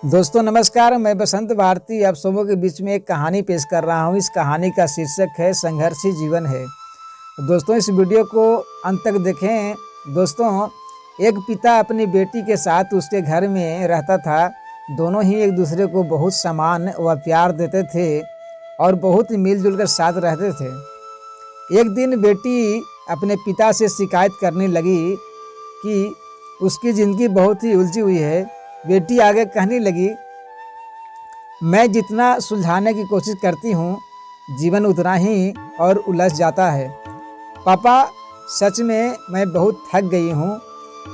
दोस्तों नमस्कार, मैं बसंत भारती आप सबों के बीच में एक कहानी पेश कर रहा हूँ। इस कहानी का शीर्षक है संघर्षी जीवन है। दोस्तों इस वीडियो को अंत तक देखें। दोस्तों एक पिता अपनी बेटी के साथ उसके घर में रहता था। दोनों ही एक दूसरे को बहुत सम्मान व प्यार देते थे और बहुत मिलजुल कर साथ रहते थे। एक दिन बेटी अपने पिता से शिकायत करने लगी कि उसकी ज़िंदगी बहुत ही उलझी हुई है। बेटी आगे कहने लगी, मैं जितना सुलझाने की कोशिश करती हूँ जीवन उतना ही और उलझ जाता है। पापा सच में मैं बहुत थक गई हूँ।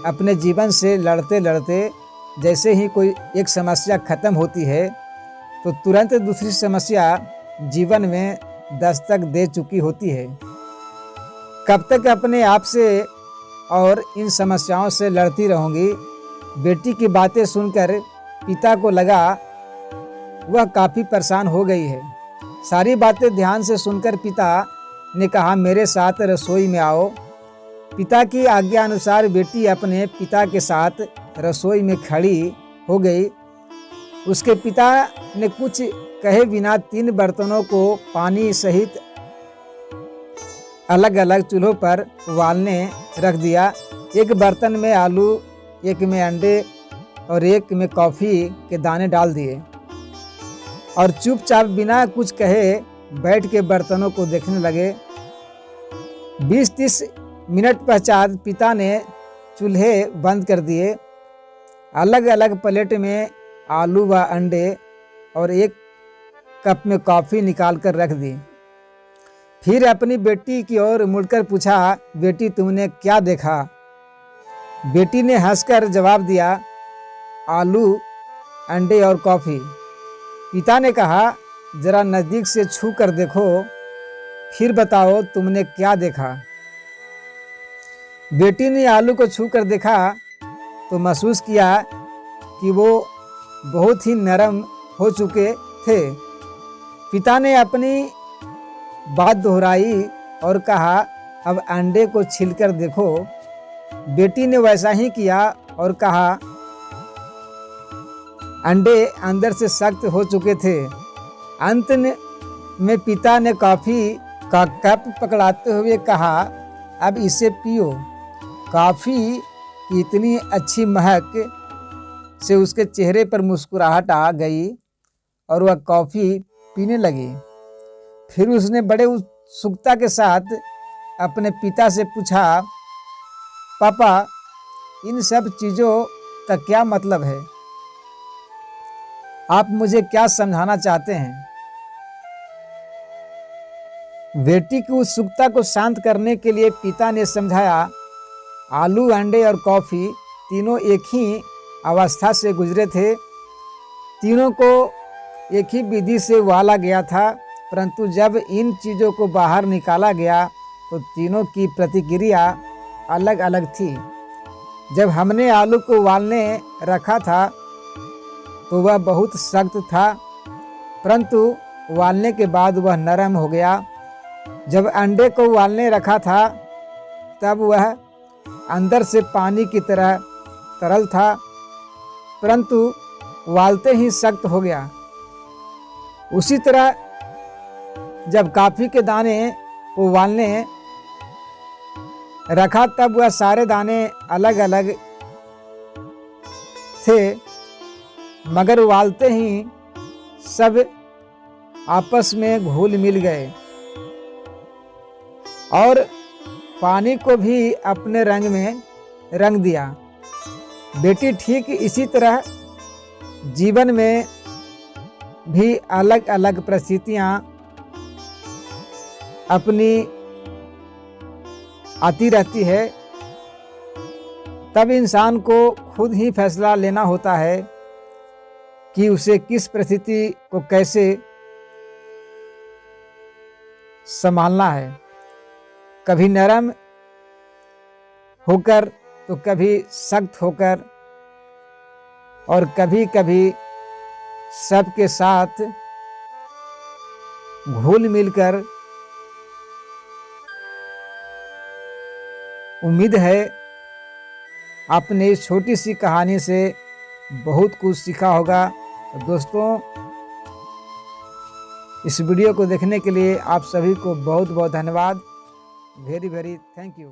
अपने जीवन से लड़ते लड़ते जैसे ही कोई एक समस्या ख़त्म होती है तो तुरंत दूसरी समस्या जीवन में दस्तक दे चुकी होती है। कब तक अपने आप से और इन समस्याओं से लड़ती रहूँगी। बेटी की बातें सुनकर पिता को लगा वह काफ़ी परेशान हो गई है। सारी बातें ध्यान से सुनकर पिता ने कहा, मेरे साथ रसोई में आओ। पिता की आज्ञा अनुसार बेटी अपने पिता के साथ रसोई में खड़ी हो गई। उसके पिता ने कुछ कहे बिना 3 बर्तनों को पानी सहित अलग अलग चूल्हों पर उबालने रख दिया। एक बर्तन में आलू, एक में अंडे और एक में कॉफ़ी के दाने डाल दिए और चुपचाप बिना कुछ कहे बैठ के बर्तनों को देखने लगे। 20-30 मिनट पश्चात पिता ने चूल्हे बंद कर दिए। अलग अलग प्लेट में आलू व अंडे और एक कप में कॉफ़ी निकाल कर रख दी। फिर अपनी बेटी की ओर मुड़कर पूछा, बेटी तुमने क्या देखा? बेटी ने हंसकर जवाब दिया, आलू, अंडे और कॉफ़ी। पिता ने कहा, जरा नज़दीक से छू कर देखो, फिर बताओ तुमने क्या देखा। बेटी ने आलू को छू कर देखा तो महसूस किया कि वो बहुत ही नरम हो चुके थे। पिता ने अपनी बात दोहराई और कहा, अब अंडे को छीलकर देखो। बेटी ने वैसा ही किया और कहा, अंडे अंदर से सख्त हो चुके थे। अंत में पिता ने कॉफ़ी का कप पकड़ाते हुए कहा, अब इसे पियो। कॉफ़ी की इतनी अच्छी महक से उसके चेहरे पर मुस्कुराहट आ गई और वह कॉफ़ी पीने लगी। फिर उसने बड़े उत्सुकता के साथ अपने पिता से पूछा, पापा इन सब चीज़ों का क्या मतलब है? आप मुझे क्या समझाना चाहते हैं? बेटी की उत्सुकता को शांत करने के लिए पिता ने समझाया, आलू, अंडे और कॉफ़ी तीनों एक ही अवस्था से गुजरे थे। तीनों को एक ही विधि से उबाला गया था, परंतु जब इन चीज़ों को बाहर निकाला गया तो तीनों की प्रतिक्रिया अलग अलग थी। जब हमने आलू को उबालने रखा था तो वह बहुत सख्त था, परंतु उबालने के बाद वह नरम हो गया। जब अंडे को उबालने रखा था तब वह अंदर से पानी की तरह तरल था, परंतु उबालते ही सख्त हो गया। उसी तरह जब कॉफ़ी के दाने को उबालने रखा तब वह सारे दाने अलग अलग थे, मगर उबालते ही सब आपस में घुल मिल गए और पानी को भी अपने रंग में रंग दिया। बेटी ठीक इसी तरह जीवन में भी अलग अलग परिस्थितियाँ अपनी आती रहती है। तब इंसान को खुद ही फैसला लेना होता है कि उसे किस परिस्थिति को कैसे संभालना है। कभी नरम होकर तो कभी सख्त होकर और कभी कभी सबके साथ घुल मिलकर। उम्मीद है आपने इस छोटी सी कहानी से बहुत कुछ सीखा होगा। तो दोस्तों, इस वीडियो को देखने के लिए आप सभी को बहुत बहुत धन्यवाद। Very very thank you.